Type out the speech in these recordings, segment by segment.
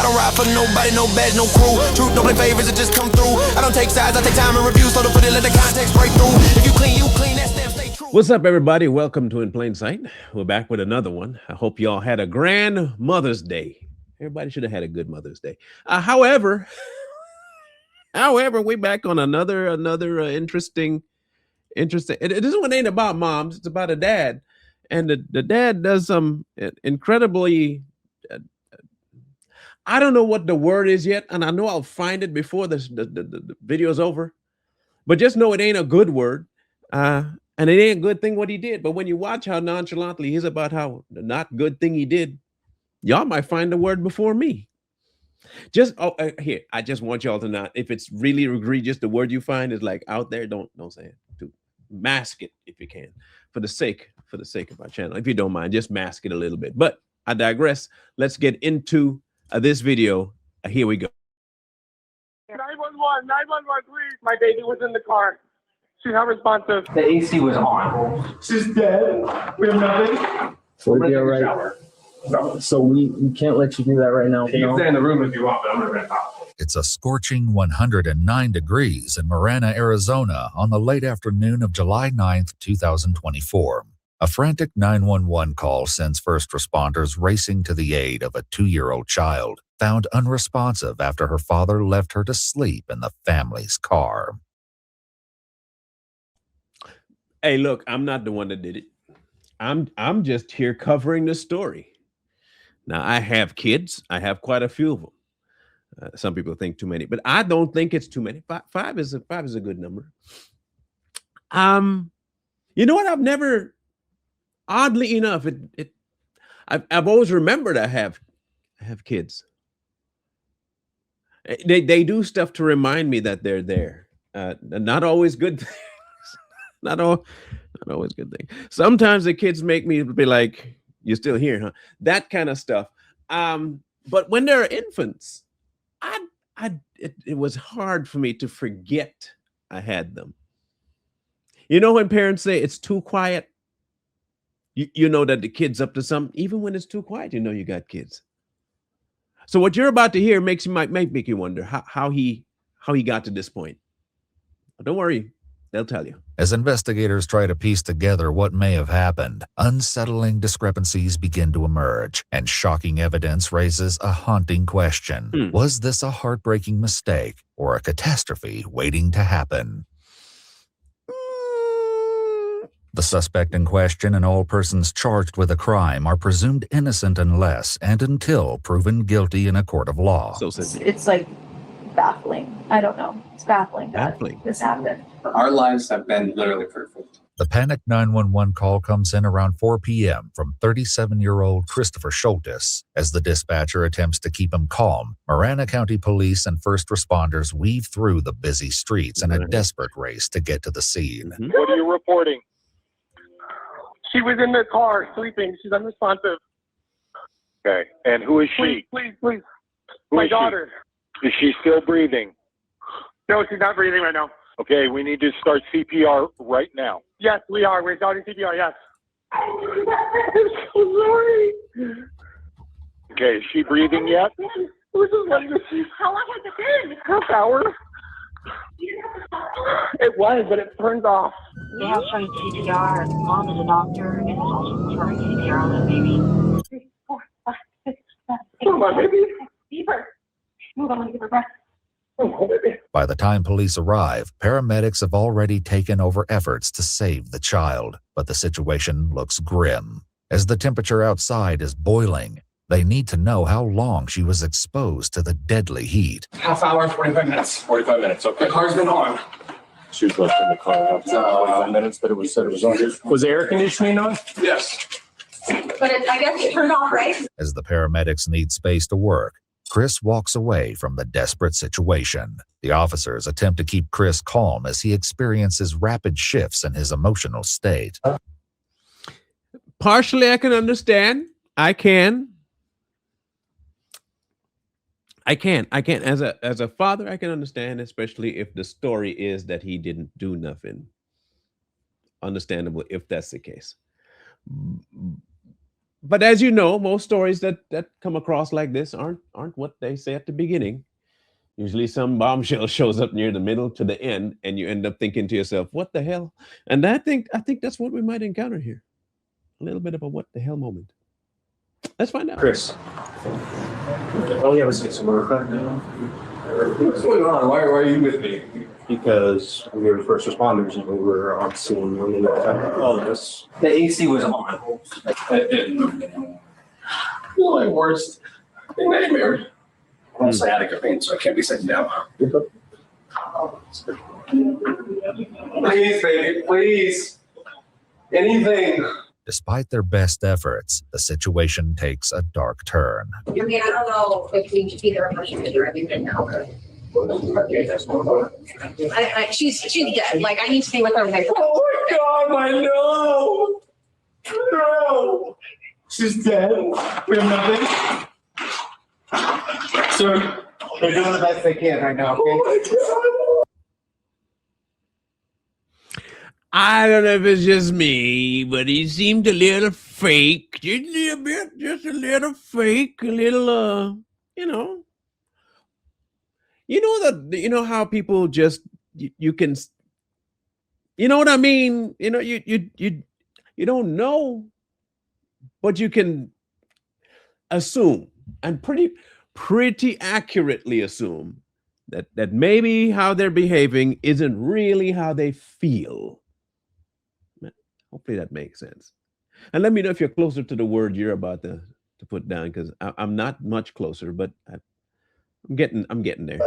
don't ride for nobody, no badge, no crew. Truth don't play favors, it just come through. I don't take sides, I take time and review. So to put it, let the context break through. If you clean, that stamp stay true. What's up, everybody? Welcome to In Plain Sight. We're back with another one. I hope y'all had a grand Mother's Day. Everybody should have had a good Mother's Day. However, we're back on another interesting. This one ain't about moms. It's about a dad, and the dad does some incredibly. I don't know what the word is yet, and I know I'll find it before the video's over. But just know it ain't a good word, and it ain't a good thing what he did. But when you watch how nonchalantly he's about how the not good thing he did, y'all might find the word before me. Just here, I just want y'all to not. If it's really egregious, the word you find is like out there. Don't say it. Mask it if you can, for the sake of our channel. If you don't mind, just mask it a little bit. But I digress. Let's get into this video. Here we go. 911, please. My baby was in the car. She's not responsive. The AC was on. She's dead. We have nothing. So we'll be all right. No. So we can't let you do that right now. You can stay in the room if you want, but I'm going to rent out. It's a scorching 109 degrees in Marana, Arizona on the late afternoon of July 9th, 2024. A frantic 911 call sends first responders racing to the aid of a 2-year-old child, found unresponsive after her father left her to sleep in the family's car. Hey, look, I'm not the one that did it. I'm just here covering the story. Now, I have kids. I have quite a few of them. Some people think too many, but I don't think it's too many. Five is a good number. You know what? I've never, oddly enough, I've always remembered I have kids. They do stuff to remind me that they're there. Not always good things. not always good things. Sometimes the kids make me be like, "You're still here, huh?" That kind of stuff. But when they're infants, it was hard for me to forget I had them. You know, when parents say it's too quiet, you know that the kid's up to something. Even when it's too quiet, you know you got kids. So what you're about to hear might make you wonder how he got to this point. But don't worry, they'll tell you. As investigators try to piece together what may have happened, unsettling discrepancies begin to emerge, and shocking evidence raises a haunting question. Was this a heartbreaking mistake or a catastrophe waiting to happen? The suspect in question and all persons charged with a crime are presumed innocent unless and until proven guilty in a court of law. It's like baffling. I don't know. It's baffling that this happened. Our lives have been literally perfect. The panicked 911 call comes in around 4 p.m. from 37-year-old Christopher Schultis. As the dispatcher attempts to keep him calm, Marana County Police and first responders weave through the busy streets in a desperate race to get to the scene. What are you reporting? She was in the car sleeping. She's unresponsive. Okay. And who is she? Please. My daughter. Is she still breathing? No, she's not breathing right now. Okay, we need to start CPR right now. Yes, we are. We're starting CPR, yes. I'm so sorry. Okay, is she breathing yet? How long has it been? Half hour. It was, but it turns off. We have started CPR. Mom is a doctor and is also performing CPR on the baby. 3, 4, 5, 6, 7, 8. Come on, baby. Deeper. Move on, give her breath. By the time police arrive, paramedics have already taken over efforts to save the child, but the situation looks grim. As the temperature outside is boiling, they need to know how long she was exposed to the deadly heat. Half hour, 45 minutes. 45 minutes, okay. The car's been on. She was left in the car after 45 minutes, but it was said it was on. Was the air conditioning on? Yes. But I guess it turned off, right? As the paramedics need space to work, Chris walks away from the desperate situation. The officers attempt to keep Chris calm as he experiences rapid shifts in his emotional state. Partially, I can understand. I can. As a father, I can understand, especially if the story is that he didn't do nothing. Understandable if that's the case. But as you know, most stories that come across like this aren't what they say at the beginning. Usually some bombshell shows up near the middle to the end, and you end up thinking to yourself, what the hell? And I think that's what we might encounter here. A little bit of a what the hell moment. Let's find out. Chris. Oh, yeah, let's get some work done now. What's going on? Why are you with me? Because we were first responders and we were on scene when all this. The AC was on. My worst nightmare. I'm on sciatica pain, so I can't be sitting down. Please, baby, please. Anything. Despite their best efforts, the situation takes a dark turn. I mean, I don't know if we should be there or anything now. She's dead. Like, I need to be with her. Like, Oh my God, I know. No. She's dead. We have nothing. Sir, they're doing the best they can right now, okay? oh my God. I don't know if it's just me, but he seemed a little fake. Just a little bit, just a little fake, a little, you know. You know how people just, you can, you know what I mean? You know, you don't know, but you can assume, and pretty accurately assume that maybe how they're behaving isn't really how they feel. Hopefully that makes sense. And let me know if you're closer to the word you're about to put down, because I'm not much closer, but I'm getting there.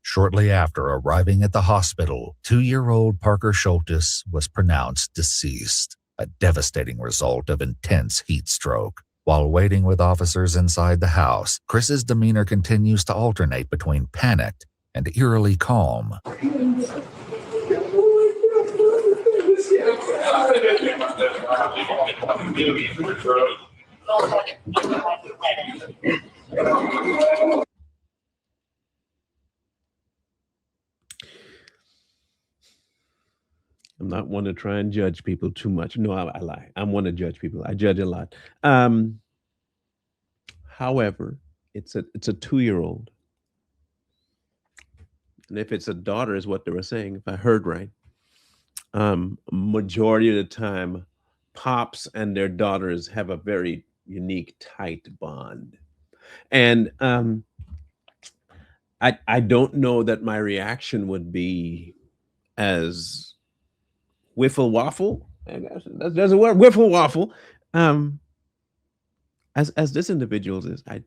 Shortly after arriving at the hospital, 2-year-old Parker Schultis was pronounced deceased, a devastating result of intense heat stroke. While waiting with officers inside the house, Chris's demeanor continues to alternate between panicked and eerily calm. I'm not one to try and judge people too much. No, I lie. I'm one to judge people. I judge a lot. However, it's a 2-year-old. And if it's a daughter, is what they were saying, if I heard right, majority of the time, pops and their daughters have a very unique, tight bond. And I don't know that my reaction would be as wiffle waffle. There's a word, wiffle waffle. As this individual's is, I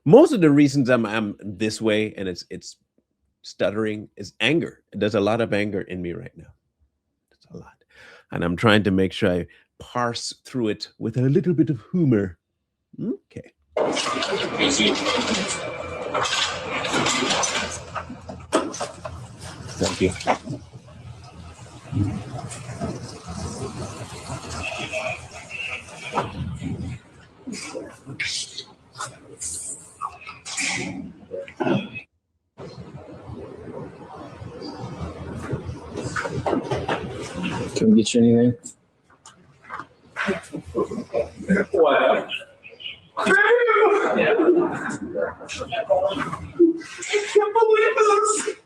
most of the reasons I'm this way and it's stuttering is anger. There's a lot of anger in me right now. It's a lot, and I'm trying to make sure I parse through it with a little bit of humor. Okay. Thank you. Can we get you anything? What? I can't believe this.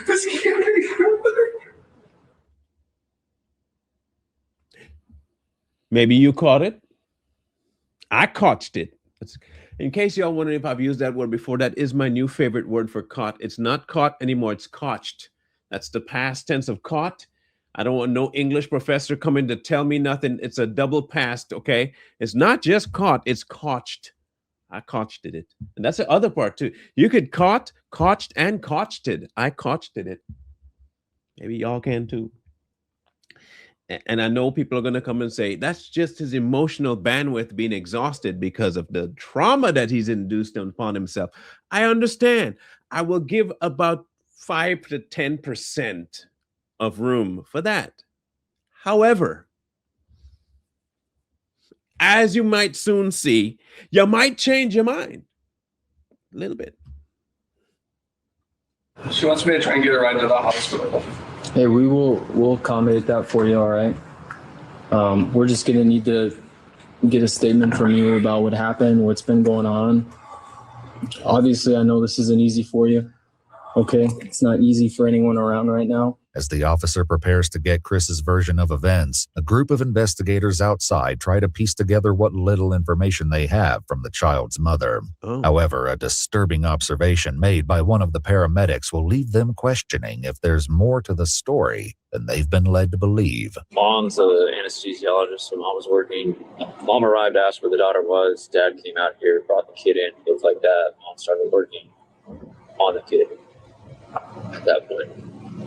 This can't be happening. Maybe you caught it. I caught it. In case y'all wondering if I've used that word before, that is my new favorite word for caught. It's not caught anymore. It's cotched. That's the past tense of caught. I don't want no English professor coming to tell me nothing. It's a double past, okay? It's not just caught, it's cotched. I cotched it. And that's the other part too. You could caught, cotched, and cotched it. I cotched it. Maybe y'all can too. And I know people are going to come and say, that's just his emotional bandwidth being exhausted because of the trauma that he's induced upon himself. I understand. I will give about 5 to 10% of room for that. However, as you might soon see, you might change your mind a little bit. She wants me to try and get her right to the hospital. Hey, we'll accommodate that for you, all right? We're just gonna need to get a statement from you about what happened, what's been going on. Obviously, I know this isn't easy for you. Okay, it's not easy for anyone around right now. As the officer prepares to get Chris's version of events, a group of investigators outside try to piece together what little information they have from the child's mother. Oh. However, a disturbing observation made by one of the paramedics will leave them questioning if there's more to the story than they've been led to believe. Mom's an anesthesiologist, so mom was working. Mom arrived, asked where the daughter was. Dad came out here, brought the kid in. It was like that. Mom started working on the kid at that point.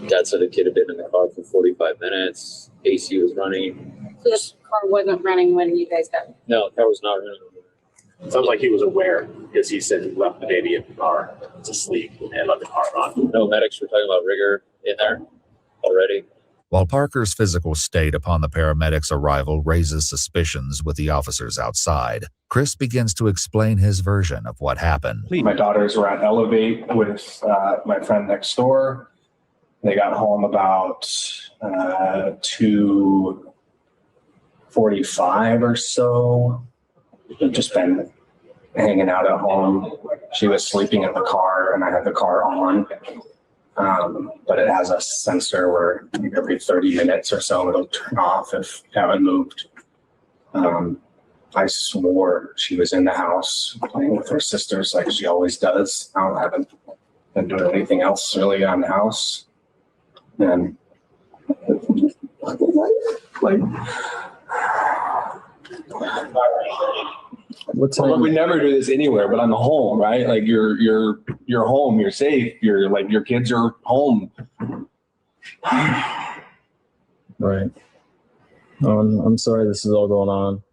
Dad said the kid had been in the car for 45 minutes. AC was running. So this car wasn't running when you guys got. No, the car was not running. Sounds like he was aware because he said he left the baby in the car to sleep and let the car run. No medics were talking about rigor in there already. While Parker's physical state upon the paramedics' arrival raises suspicions with the officers outside, Chris begins to explain his version of what happened. My daughters were at Elevate with my friend next door. They got home about 2:45 or so. We've just been hanging out at home. She was sleeping in the car and I had the car on. But it has a sensor where every 30 minutes or so it'll turn off if you haven't moved. I swore she was in the house playing with her sisters like she always does. I haven't been doing anything else really around the house. And like What time? well, we never do this anywhere, but I'm home, right? Like you're home, you're safe, you're like your kids are home. Right. I'm sorry this is all going on.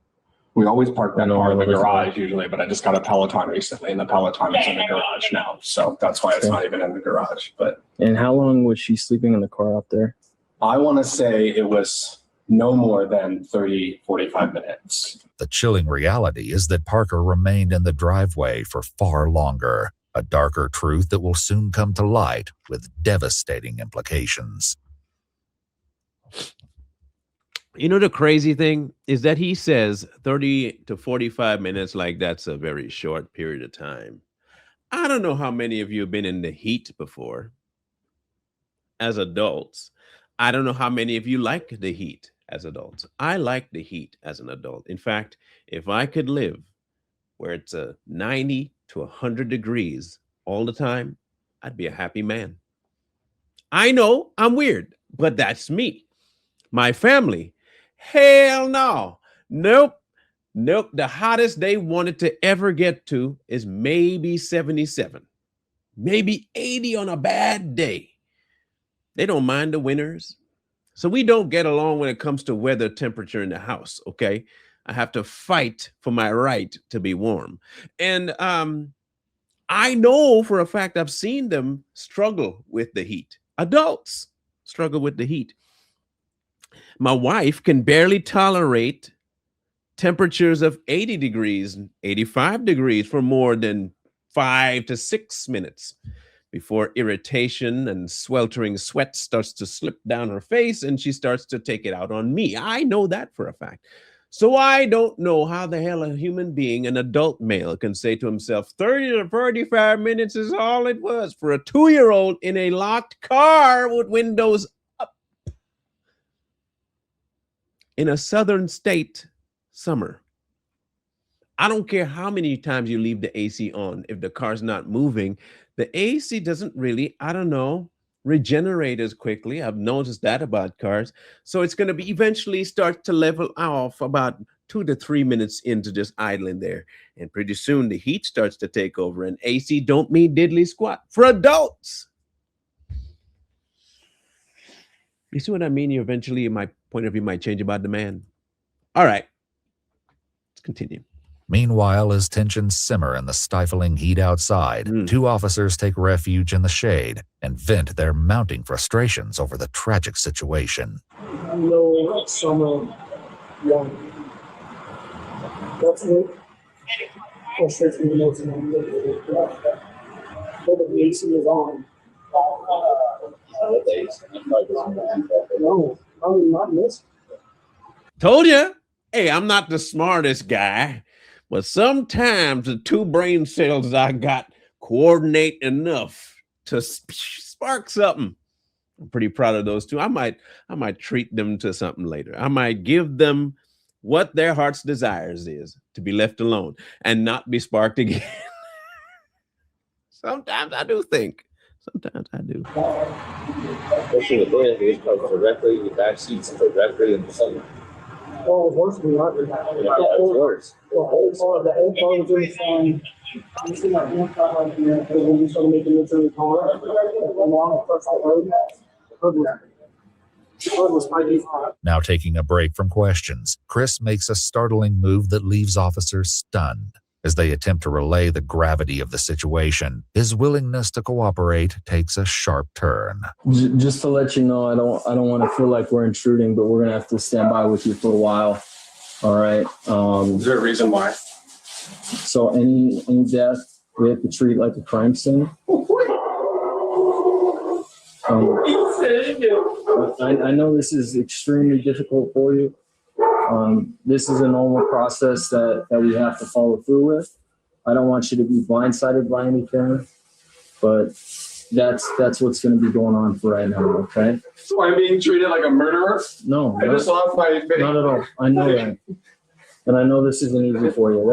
We always park that I know car in the how it is. garage usually, but I just got a Peloton recently and the Peloton is in the garage now. So that's why it's not even in the garage. But And how long was she sleeping in the car out there? I want to say it was no more than 30, 45 minutes. The chilling reality is that Parker remained in the driveway for far longer, a darker truth that will soon come to light with devastating implications. You know, the crazy thing is that he says 30 to 45 minutes, like that's a very short period of time. I don't know how many of you have been in the heat before as adults. I don't know how many of you like the heat as adults. I like the heat as an adult. In fact, if I could live where it's 90 to 100 degrees all the time, I'd be a happy man. I know I'm weird, but that's me. My family, hell no. Nope. The hottest they wanted to ever get to is maybe 77, maybe 80 on a bad day. They don't mind the winters. So we don't get along when it comes to weather temperature in the house, okay? I have to fight for my right to be warm. And I know for a fact I've seen them struggle with the heat. Adults struggle with the heat. My wife can barely tolerate temperatures of 80 degrees, 85 degrees for more than 5 to 6 minutes before irritation and sweltering sweat starts to slip down her face and she starts to take it out on me. I know that for a fact. So I don't know how the hell a human being, an adult male, can say to himself, 30 to 45 minutes is all it was for a 2-year-old in a locked car with windows up in a southern state summer. I don't care how many times you leave the AC on. If the car's not moving, the AC doesn't really, regenerate as quickly. I've noticed that about cars. So it's going to be eventually start to level off about 2 to 3 minutes into just idling there. And pretty soon the heat starts to take over and AC don't mean diddly squat for adults. You see what I mean? You eventually, my point of view might change about the man. All right, let's continue. Meanwhile, as tensions simmer in the stifling heat outside, two officers take refuge in the shade and vent their mounting frustrations over the tragic situation. No, summer one. That's it. Frustrating the most. But the AC is on. No, I'm not missing. Told you. Hey, I'm not the smartest guy, but sometimes the two brain cells I got coordinate enough to spark something. I'm pretty proud of those two. I might treat them to something later. I might give them what their heart's desires is, to be left alone and not be sparked again. Sometimes I do think. Sometimes I do. Especially with this, it goes directly, the back seats directly in the sun. Oh, it's worse than that. That's worse. The whole car was in the sun. You see that one car right here, because when you started making it to the car, along across the road, the hood was piping hot. Now taking a break from questions, Chris makes a startling move that leaves officers stunned. As they attempt to relay the gravity of the situation, his willingness to cooperate takes a sharp turn. Just to let you know, I don't want to feel like we're intruding, but we're gonna have to stand by with you for a while. All right. Is there a reason why? So any death we have to treat like a crime scene. I know this is extremely difficult for you. This is a normal process that we have to follow through with. I don't want you to be blindsided by anything, but that's what's going to be going on for right now, okay? So I'm being treated like a murderer? No, I just lost my baby. not at all. I know that. And I know this isn't easy for you.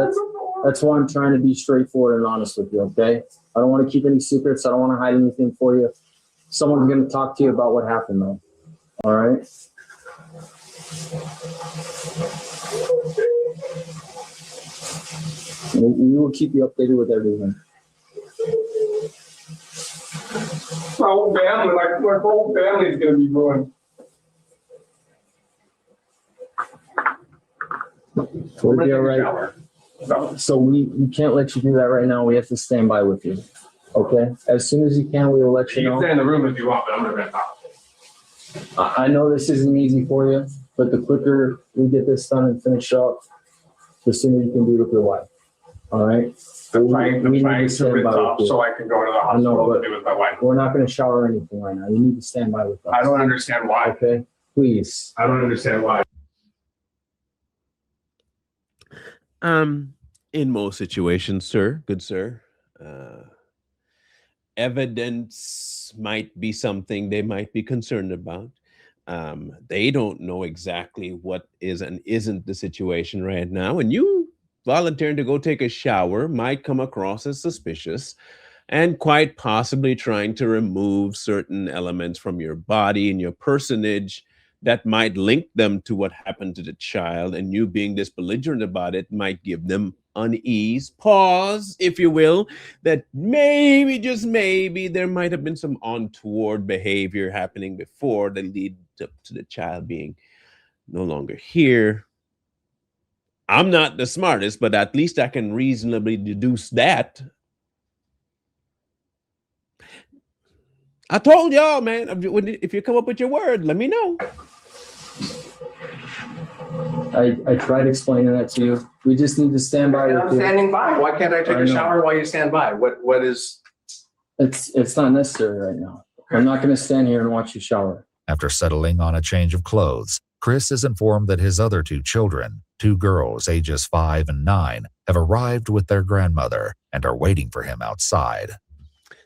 That's why I'm trying to be straightforward and honest with you, okay? I don't want to keep any secrets. I don't want to hide anything for you. Someone's going to talk to you about what happened, though. All right? We will keep you updated with everything. My whole family, my whole family is going to be ruined. We'll be all right. So we can't let you do that right now. We have to stand by with you. Okay? As soon as you can, we will let you You know. can stay in the room if you want, but I'm going to talk. I know this isn't easy for you, but the quicker we get this done and finish up, the sooner you can be with your wife. All right? I'm trying need to stand rinse by off with you. so I can go to the I know, hospital but to be with my wife. we're not going to shower or anything right now. You need to stand by with us. I don't understand why. Okay? Please. I don't understand why. In most situations, sir, good sir, evidence might be something they might be concerned about. They don't know exactly what is and isn't the situation right now, and you volunteering to go take a shower might come across as suspicious and quite possibly trying to remove certain elements from your body and your personage that might link them to what happened to the child, and you being this belligerent about it might give them unease, pause, if you will, that maybe, just maybe, there might have been some untoward behavior happening before that lead up to the child being no longer here. I'm not the smartest, but at least I can reasonably deduce that. I told y'all, man, if you come up with your word, let me know. I tried explaining that to you. We just need to stand by with I'm you. standing by. Why can't I take a shower while you stand by? What is? It's not necessary right now. I'm not going to stand here and watch you shower. After settling on a change of clothes, Chris is informed that his other two children, two girls ages 5 and 9, have arrived with their grandmother and are waiting for him outside.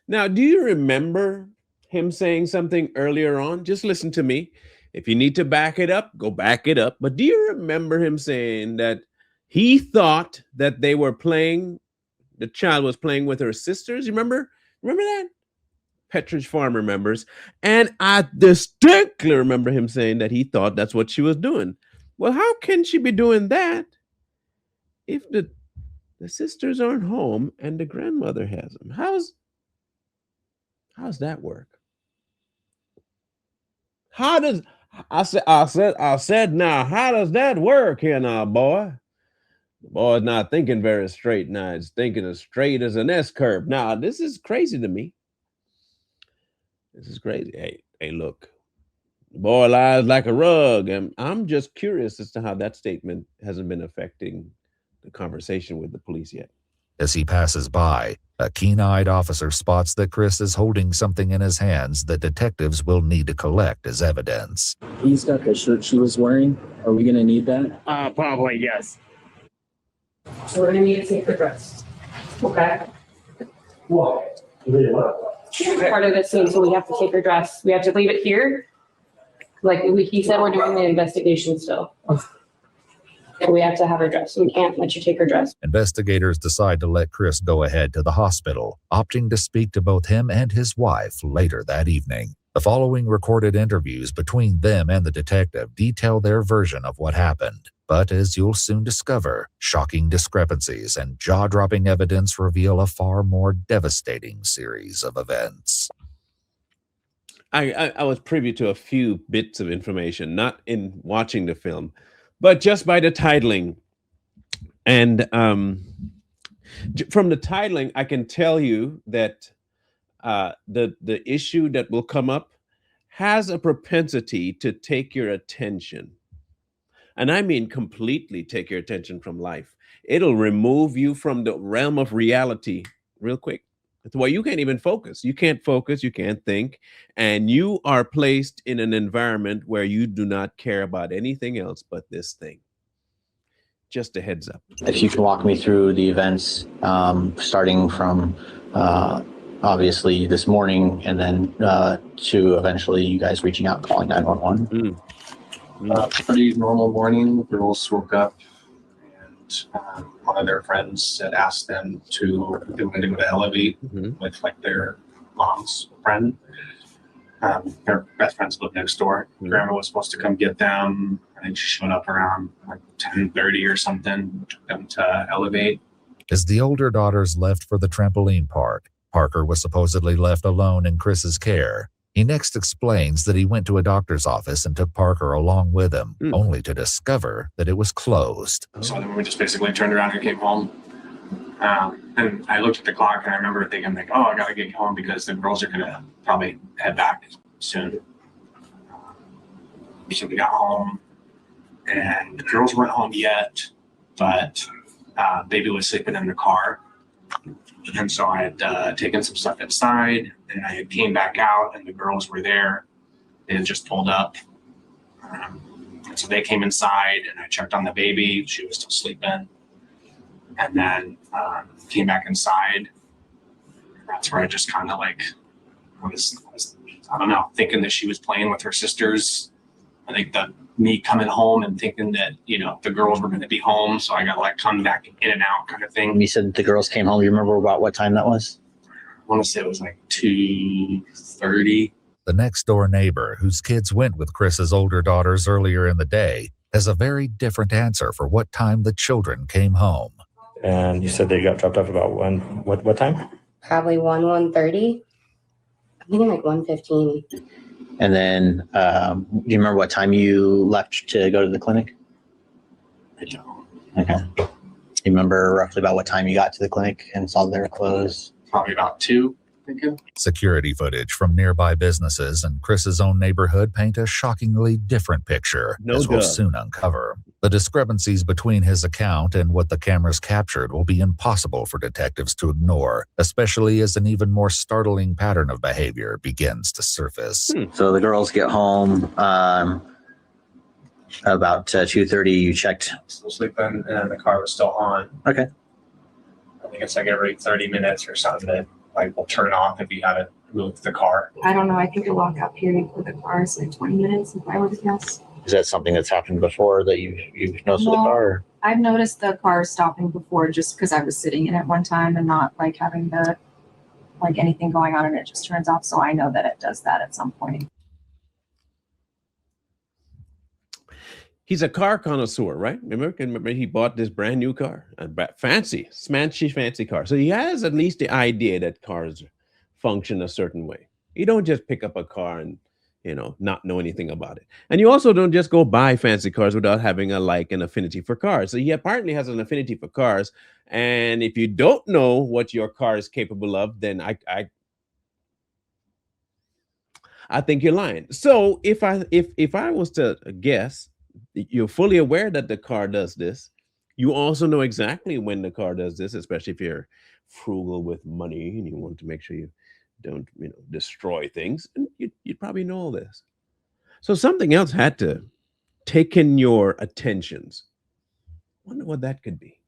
Now, do you remember him saying something earlier on? Just listen to me. If you need to back it up, go back it up. But do you remember him saying that he thought that they were playing, the child was playing with her sisters? You remember? Remember that? Petridge Farm remembers. And I distinctly remember him saying that he thought that's what she was doing. Well, how can she be doing that if the sisters aren't home and the grandmother has them? How's that work? How does I said now, how does that work here now, boy? The boy's not thinking very straight now. He's thinking as straight as an S-curve. Now, this is crazy to me. This is crazy. Hey, look. The boy lies like a rug. And I'm just curious as to how that statement hasn't been affecting the conversation with the police yet. As he passes by, a keen-eyed officer spots that Chris is holding something in his hands that detectives will need to collect as evidence. He's got the shirt she was wearing. Are we going to need that? Probably, yes. So we're gonna need to take the dress. Okay. What? Part of this scene, so we have to take her dress. We have to leave it here. He said we're doing the investigation still. We have to have her dress. We can't let you take her dress. Investigators decide to let Chris go ahead to the hospital, opting to speak to both him and his wife later that evening. The following recorded interviews between them and the detective detail their version of what happened. But as you'll soon discover, shocking discrepancies and jaw-dropping evidence reveal a far more devastating series of events. I was privy to a few bits of information, not in watching the film, but just by the titling. And from the titling, I can tell you that the issue that will come up has a propensity to take your attention. And I mean completely take your attention from life. It'll remove you from the realm of reality real quick. That's why you can't even focus. You can't focus, you can't think, and you are placed in an environment where you do not care about anything else but this thing. Just a heads up. If you can walk me through the events, starting from obviously this morning and then to eventually you guys reaching out, calling 911. Pretty normal morning. Girls woke up and one of their friends had asked them to go to elevate with like their mom's friend. Their best friends live next door. Grandma was supposed to come get them. I think she showed up around like 10:30 or something, took them to elevate. As the older daughters left for the trampoline park, Parker was supposedly left alone in Chris's care. He next explains that he went to a doctor's office and took Parker along with him, only to discover that it was closed. So then we just basically turned around and came home. And I looked at the clock and I remember thinking like, oh, I gotta get home because the girls are gonna probably head back soon. So we got home and the girls weren't home yet, but baby was sleeping in the car. And so I had taken some stuff inside and I came back out and the girls were there. They had just pulled up. And so they came inside and I checked on the baby. She was still sleeping. And then came back inside. That's where I just kind of like was, I don't know, thinking that she was playing with her sisters. I think that me coming home and thinking that, you know, the girls were going to be home. So I got like come back in and out kind of thing. You said the girls came home. Do you remember about what time that was? I want to say it was like 2:30. The next door neighbor, whose kids went with Chris's older daughters earlier in the day, has a very different answer for what time the children came home. And you said they got dropped off about what time? Probably 1:30. I'm thinking like 1:15. And then, do you remember what time you left to go to the clinic? I don't. Okay. You remember roughly about what time you got to the clinic and saw they were closed? Probably about 2. Security footage from nearby businesses and Chris's own neighborhood paint a shockingly different picture, as we'll soon uncover. The discrepancies between his account and what the cameras captured will be impossible for detectives to ignore, especially as an even more startling pattern of behavior begins to surface. So the girls get home about 2:30. You checked. Still sleeping and the car was still on. Okay. I think it's like every 30 minutes or something. Like we'll turn off if you haven't moved the car. I don't know. I think the walk up here for the car is like 20 minutes if I were to guess. Is that something that's happened before that you've noticed with the car? Or? I've noticed the car stopping before just because I was sitting in it one time and not like having the like anything going on and it just turns off. So I know that it does that at some point. He's a car connoisseur, right? Remember he bought this brand new car, a fancy car. So he has at least the idea that cars function a certain way. You don't just pick up a car and, you know, not know anything about it. And you also don't just go buy fancy cars without having an affinity for cars. So he apparently has an affinity for cars. And if you don't know what your car is capable of, then I think you're lying. So if I was to guess, you're fully aware that the car does this. You also know exactly when the car does this, especially if you're frugal with money and you want to make sure you don't, destroy things. And you'd probably know all this. So something else had to take in your attentions. Wonder what that could be.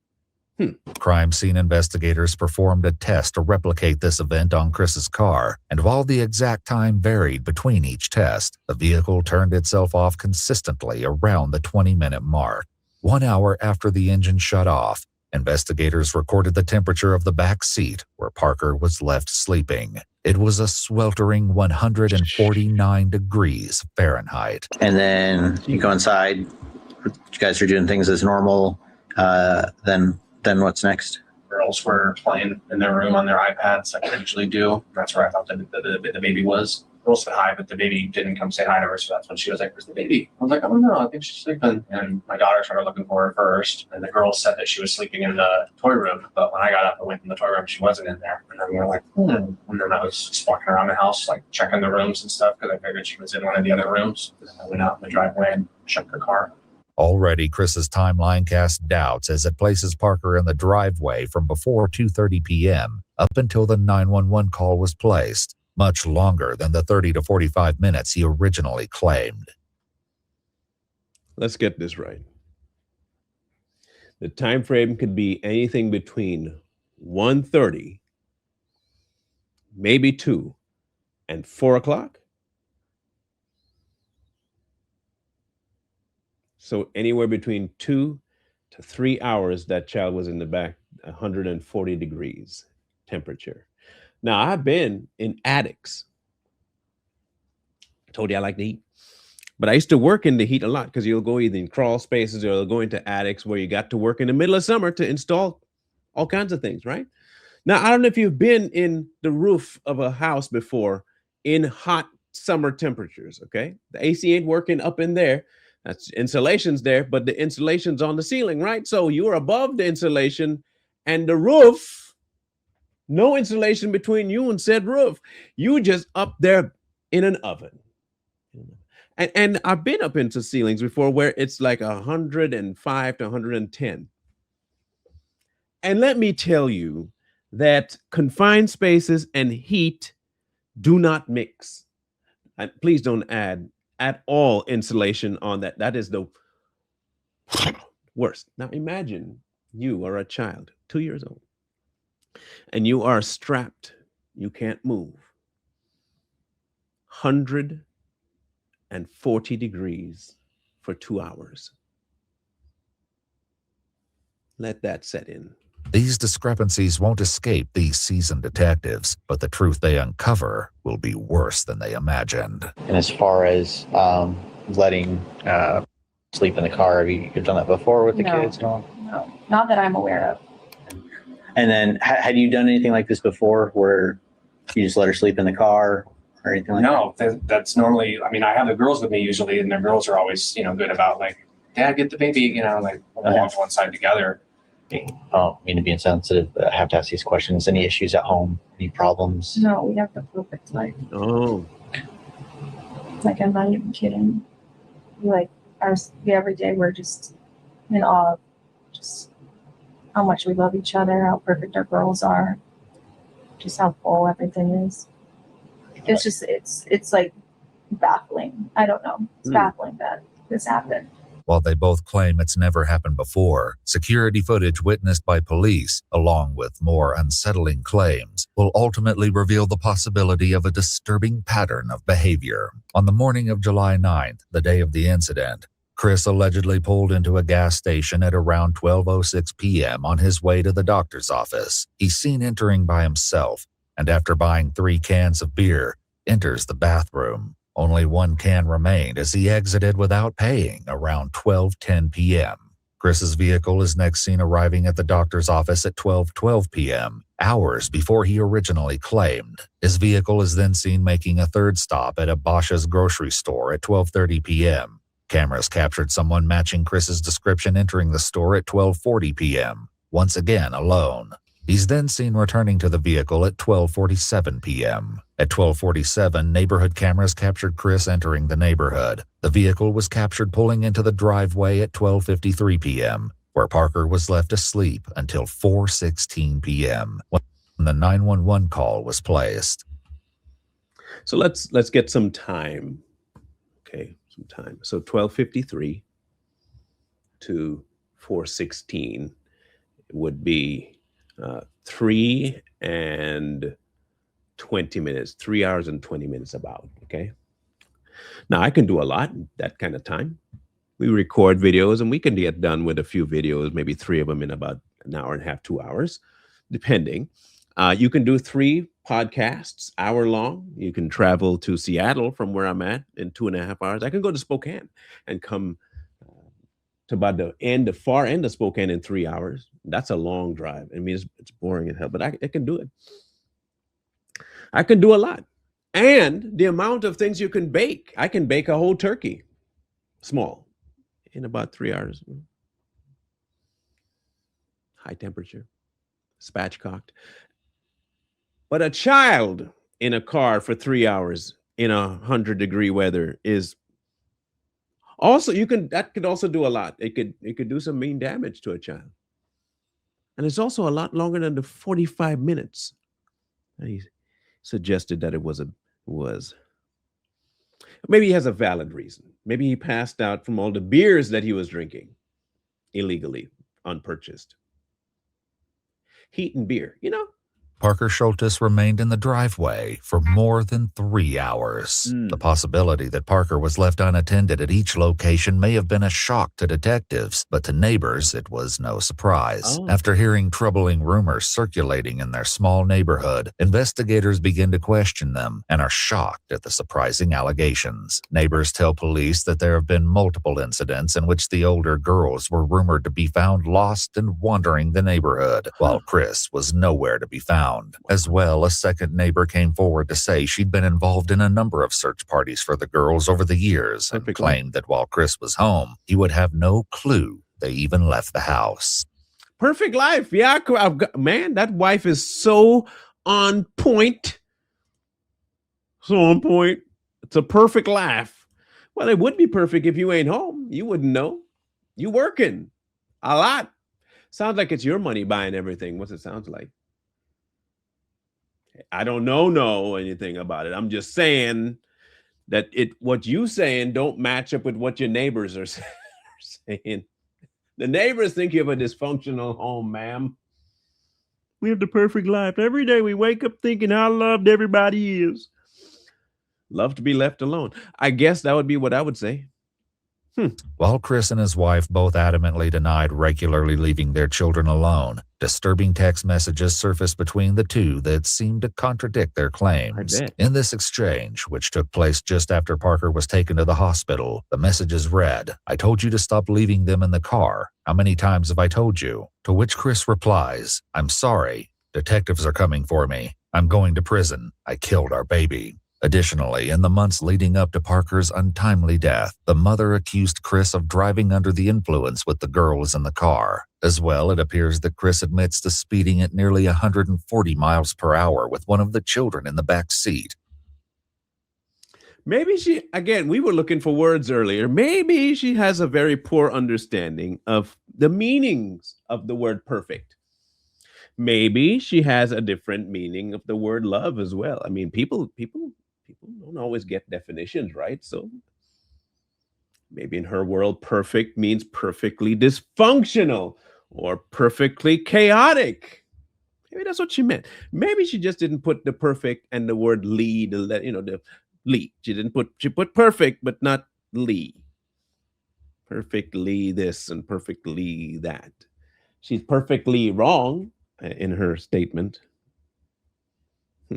Crime scene investigators performed a test to replicate this event on Chris's car, and while the exact time varied between each test, the vehicle turned itself off consistently around the 20-minute mark. 1 hour after the engine shut off, investigators recorded the temperature of the back seat where Parker was left sleeping. It was a sweltering 149 degrees Fahrenheit. And then you go inside. You guys are doing things as normal. Then what's next? Girls were playing in their room on their iPads, like they usually do. That's where I thought the baby was. Girls said hi, but the baby didn't come say hi to her, so that's when she was like, "Where's the baby?" I was like, "Oh no, I think she's sleeping." And my daughter started looking for her first, and the girls said that she was sleeping in the toy room. But when I got up and went in the toy room, she wasn't in there. And then we were like, And then I was just walking around the house, like checking the rooms and stuff, because I figured she was in one of the other rooms. And then I went out in the driveway and checked her car. Already, Chris's timeline casts doubts as it places Parker in the driveway from before 2:30 p.m. up until the 911 call was placed, much longer than the 30 to 45 minutes he originally claimed. Let's get this right. The time frame could be anything between 1:30, maybe 2, and 4 o'clock. So anywhere between 2 to 3 hours, that child was in the back, 140 degrees temperature. Now, I've been in attics. I told you I like the heat. But I used to work in the heat a lot because you'll go either in crawl spaces or you'll go into attics where you got to work in the middle of summer to install all kinds of things, right? Now, I don't know if you've been in the roof of a house before in hot summer temperatures, okay? The AC ain't working up in there. That's insulation's there, but the insulation's on the ceiling, right? So you're above the insulation and the roof, no insulation between you and said roof. You just up there in an oven. And I've been up into ceilings before where it's like 105 to 110. And let me tell you that confined spaces and heat do not mix. And please don't add at all insulation on that. That is the worst. Now imagine you are a child, 2 years old, and you are strapped. You can't move. 140 degrees for 2 hours. Let that set in. These discrepancies won't escape these seasoned detectives, but the truth they uncover will be worse than they imagined. And as far as letting sleep in the car, you've done that before with the kids and all? No, not that I'm aware of. And then had you done anything like this before where you just let her sleep in the car or anything like that? No, that's normally, I mean, I have the girls with me usually, and the girls are always, good about like, "Dad, get the baby," like we'll walk one side together. Oh, I mean to be insensitive, but I have to ask these questions. Any issues at home? Any problems? No, we have the perfect life. Oh. Like, I'm not even kidding. Like, every day we're just in awe of just how much we love each other, how perfect our girls are, just how full everything is. It's just, it's like baffling. I don't know. It's baffling that this happened. While they both claim it's never happened before, security footage witnessed by police, along with more unsettling claims, will ultimately reveal the possibility of a disturbing pattern of behavior. On the morning of July 9th, the day of the incident, Chris allegedly pulled into a gas station at around 12:06 p.m. on his way to the doctor's office. He's seen entering by himself, and after buying 3 cans of beer, enters the bathroom. Only 1 can remained as he exited without paying around 12:10 p.m. Chris's vehicle is next seen arriving at the doctor's office at 12:12 p.m., hours before he originally claimed. His vehicle is then seen making a third stop at a Bosch's grocery store at 12:30 p.m. Cameras captured someone matching Chris's description entering the store at 12:40 p.m., once again alone. He's then seen returning to the vehicle at 12:47 p.m. At 12:47, neighborhood cameras captured Chris entering the neighborhood. The vehicle was captured pulling into the driveway at 12:53 p.m. where Parker was left asleep until 4:16 p.m. when the 911 call was placed. So let's get some time. Okay, some time. So 12:53 to 4:16 would be 3 and 20 minutes, 3 hours and 20 minutes about. Okay. Now I can do a lot in that kind of time. We record videos and we can get done with a few videos, maybe 3 of them in about an hour and a half, 2 hours, depending. You can do 3 podcasts, hour long. You can travel to Seattle from where I'm at in 2.5 hours. I can go to Spokane and come to about the far end of Spokane in 3 hours. That's a long drive. I mean, it's boring as hell, but I can do it. I can do a lot. And the amount of things you can bake. I can bake a whole turkey, small, in about 3 hours. High temperature, spatchcocked. But a child in a car for 3 hours in 100-degree weather is also, that could also do a lot. It could do some mean damage to a child. And it's also a lot longer than the 45 minutes. And he suggested that it was. Maybe he has a valid reason. Maybe he passed out from all the beers that he was drinking illegally, unpurchased. Heat and beer, Parker Schultis remained in the driveway for more than 3 hours. The possibility that Parker was left unattended at each location may have been a shock to detectives, but to neighbors, it was no surprise. After hearing troubling rumors circulating in their small neighborhood, investigators begin to question them and are shocked at the surprising allegations. Neighbors tell police that there have been multiple incidents in which the older girls were rumored to be found lost and wandering the neighborhood, while Chris was nowhere to be found. As well, a second neighbor came forward to say she'd been involved in a number of search parties for the girls over the years and claimed that while Chris was home, he would have no clue they even left the house. Perfect life. Yeah, man, that wife is so on point. So on point. It's a perfect life. Well, it would be perfect if you ain't home. You wouldn't know. You working a lot. Sounds like it's your money buying everything. What's it sounds like? I don't know anything about it. I'm just saying that what you saying don't match up with what your neighbors are saying. The neighbors think you have a dysfunctional home, ma'am. We have the perfect life. Every day we wake up thinking how loved everybody is. Love to be left alone. I guess that would be what I would say. While Chris and his wife both adamantly denied regularly leaving their children alone, disturbing text messages surfaced between the two that seemed to contradict their claims. In this exchange, which took place just after Parker was taken to the hospital, the messages read, "I told you to stop leaving them in the car. How many times have I told you?" To which Chris replies, "I'm sorry. Detectives are coming for me. I'm going to prison. I killed our baby." Additionally, in the months leading up to Parker's untimely death, the mother accused Chris of driving under the influence with the girls in the car. As well, it appears that Chris admits to speeding at nearly 140 miles per hour with one of the children in the back seat. Maybe we were looking for words earlier. Maybe she has a very poor understanding of the meanings of the word perfect. Maybe she has a different meaning of the word love as well. I mean, people don't always get definitions right. So maybe in her world, perfect means perfectly dysfunctional or perfectly chaotic. Maybe that's what she meant. Maybe she just didn't put the perfect and the word Lee, the Lee. She put perfect, but not Lee. Perfectly this and perfectly that. She's perfectly wrong in her statement.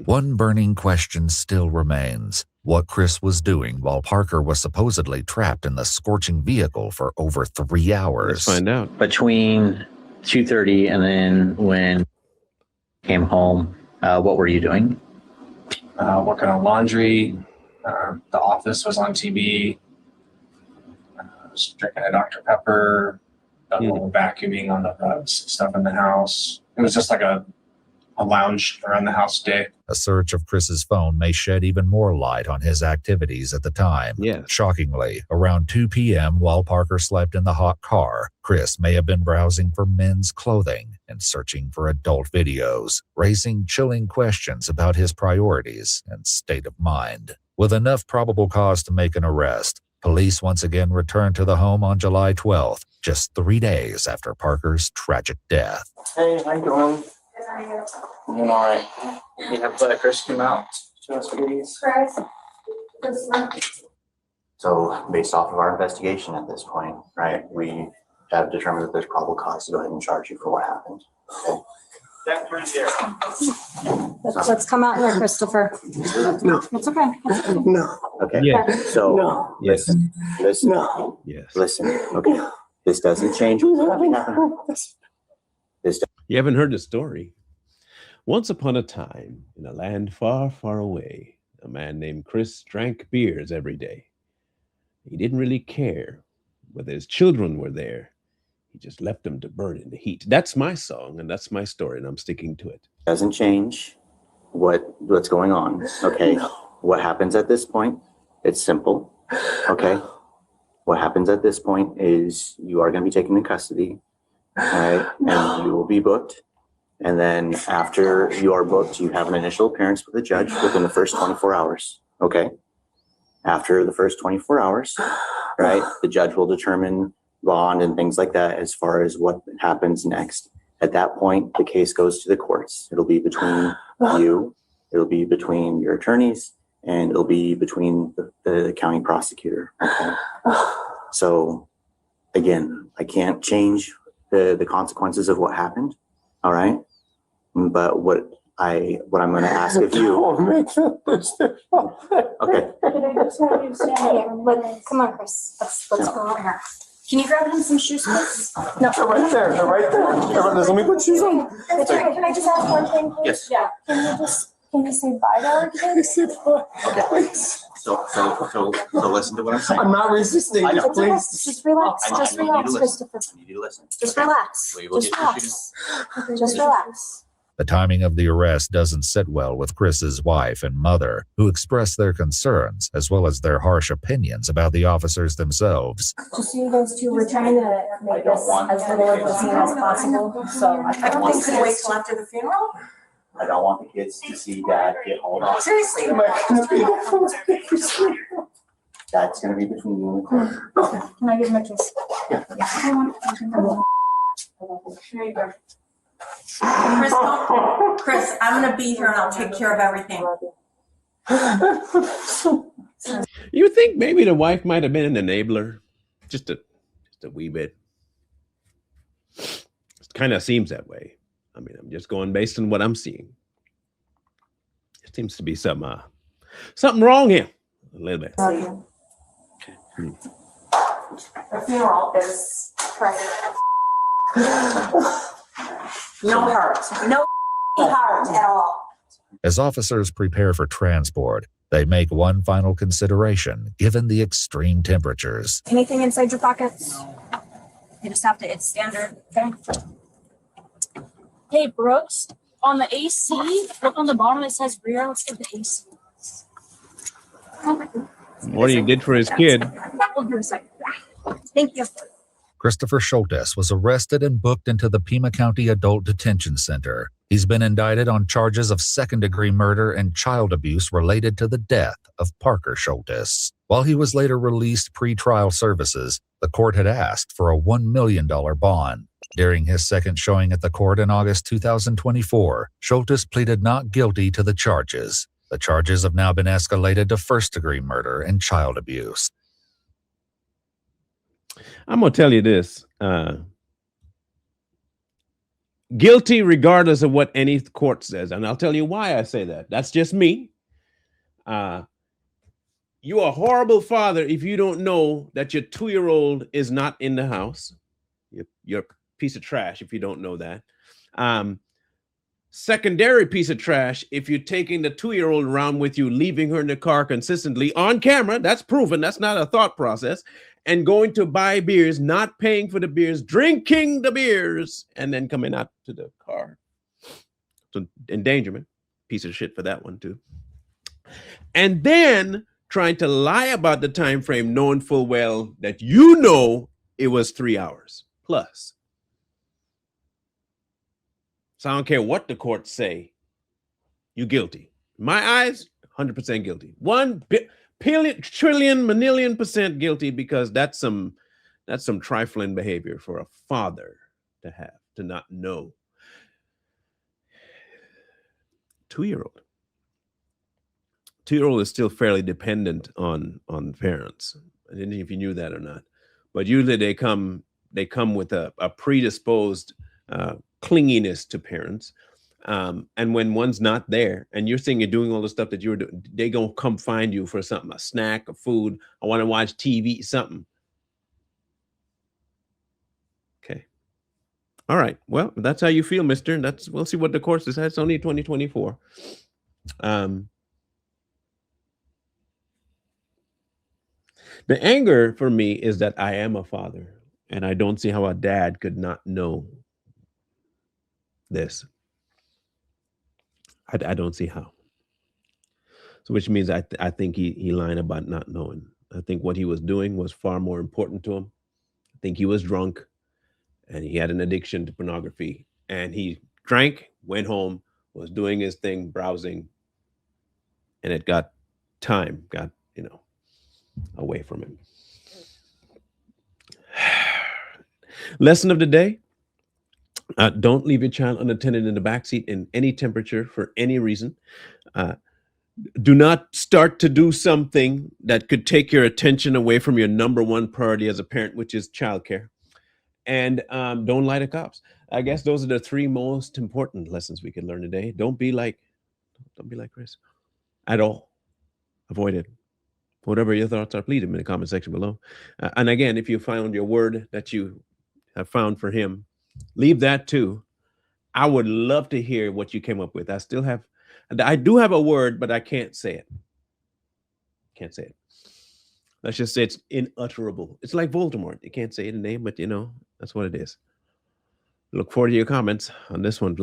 One burning question still remains: what Chris was doing while Parker was supposedly trapped in the scorching vehicle for over 3 hours. Let's find out. Between 2:30 and then when I came home, what were you doing? Working on laundry. The office was on TV. I was drinking a Dr. Pepper. Vacuuming on the stuff in the house. It was just like a a lounge around the house today. A search of Chris's phone may shed even more light on his activities at the time. Yes. Shockingly, around 2 p.m. while Parker slept in the hot car, Chris may have been browsing for men's clothing and searching for adult videos, raising chilling questions about his priorities and state of mind. With enough probable cause to make an arrest, police once again returned to the home on July 12th, just 3 days after Parker's tragic death. Hey, how you doing? I'm doing all right. You have Chris come out to us, please. So based off of our investigation at this point, right, we have determined that there's probable cause to go ahead and charge you for what happened. Okay. That's right there. Let's come out here, Christopher. No. It's okay. No. Okay. Yeah. So No. listen. No. Yes. Listen. Okay. This doesn't change what's happening. You haven't heard the story. Once upon a time, in a land far, far away, a man named Chris drank beers every day. He didn't really care whether his children were there. He just left them to burn in the heat. That's my song, and that's my story, and I'm sticking to it. Doesn't change what's going on. Okay. What happens at this point? It's simple. Okay. What happens at this point is you are going to be taken into custody. All right, and you will be booked. And then after you are booked, you have an initial appearance with the judge within the first 24 hours. Okay. After the first 24 hours, right, the judge will determine bond and things like that as far as what happens next. At that point, the case goes to the courts. It'll be between you, it'll be between your attorneys, and it'll be between the county prosecutor. Okay. So again, I can't change the consequences of what happened. All right. But what I'm going to ask of you. Okay. Come on, Chris. Let's go out here. Can you grab him some shoes, please? No. They're right there. They're right there. Let me put shoes on. Can I just ask one thing, please? Yes. Yeah. Can you say bye to our kids? Okay. So listen to what I'm saying. I'm not resisting. I know. Please. Just relax. I Just need you to relax, listen. Christopher. I need you to listen. Just relax. We will Just get your relax. Just relax. The timing of the arrest doesn't sit well with Chris's wife and mother, who express their concerns as well as their harsh opinions about the officers themselves. Just so you guys two, we're trying to make this as little of a scene as possible, so. I don't want to wait till after the funeral? I don't want the kids to see Dad get hauled off. Seriously? That's going to be between you and the court. Can I give him a kiss? Yeah. Here you go. Chris, I'm gonna be here and I'll take care of everything. You think maybe the wife might have been an enabler? Just a wee bit. It kind of seems that way. I mean, I'm just going based on what I'm seeing. It seems to be something wrong here. A little bit. The funeral is private. No heart. No heart at all. As officers prepare for transport, they make one final consideration given the extreme temperatures. Anything inside your pockets? You just have to, it's standard, okay? Hey, Brooks, on the AC, look on the bottom, it says rear, let's get the AC. What he did for his kid. We'll do a second. Thank you. Christopher Schultis was arrested and booked into the Pima County Adult Detention Center. He's been indicted on charges of second-degree murder and child abuse related to the death of Parker Schultis. While he was later released pre-trial services, the court had asked for a $1 million bond. During his second showing at the court in August 2024, Schultis pleaded not guilty to the charges. The charges have now been escalated to first-degree murder and child abuse. I'm going to tell you this. Guilty regardless of what any court says. And I'll tell you why I say that. That's just me. You're a horrible father if you don't know that your 2-year-old is not in the house. You're a piece of trash if you don't know that. Secondary piece of trash if you're taking the 2-year-old around with you, leaving her in the car consistently on camera. That's proven. That's not a thought process. And going to buy beers, not paying for the beers, drinking the beers, and then coming out to the car. So endangerment, piece of shit for that one too. And then trying to lie about the time frame, knowing full well that you know it was 3 hours plus. So I don't care what the courts say, you're guilty. In my eyes, 100% guilty. 1 trillion, manillion % guilty, because that's some trifling behavior for a father to have, to not know. 2-year-old. 2-year-old is still fairly dependent on parents. I didn't know if you knew that or not, but usually they come with a predisposed clinginess to parents. And when one's not there and you're saying you're doing all the stuff that you're doing, they gonna come find you for something, a snack, a food. I want to watch TV, something. Okay. All right. Well, that's how you feel, mister. We'll see what the court says. It's only 2024. The anger for me is that I am a father, and I don't see how a dad could not know this. I don't see how. So which means I think he lied about not knowing. I think what he was doing was far more important to him. I think he was drunk and he had an addiction to pornography, and he drank, went home, was doing his thing, browsing, and it got away from him. Lesson of the day. Don't leave your child unattended in the backseat in any temperature for any reason. Do not start to do something that could take your attention away from your number one priority as a parent, which is childcare. And don't lie to cops. I guess those are the 3 most important lessons we could learn today. Don't be like Chris at all. Avoid it. Whatever your thoughts are, please leave them in the comment section below. And again, if you found your word that you have found for him, leave that too. I would love to hear what you came up with. I do have a word, but I can't say it. Let's just say it's inutterable. It's like Voldemort. You can't say the name, but that's what it is. Look forward to your comments on this one.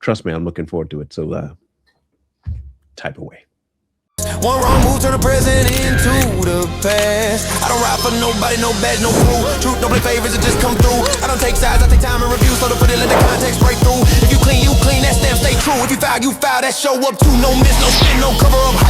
Trust me, I'm looking forward to it. So type away. One wrong move turn the present into the past. I don't ride for nobody, no badge, no crew. Truth don't play favorites, it just come through. I don't take sides, I take time and review. So to put it, let the context break through. If you clean, that stamp stay true. If you foul, that show up too. No miss, no spin, no cover up.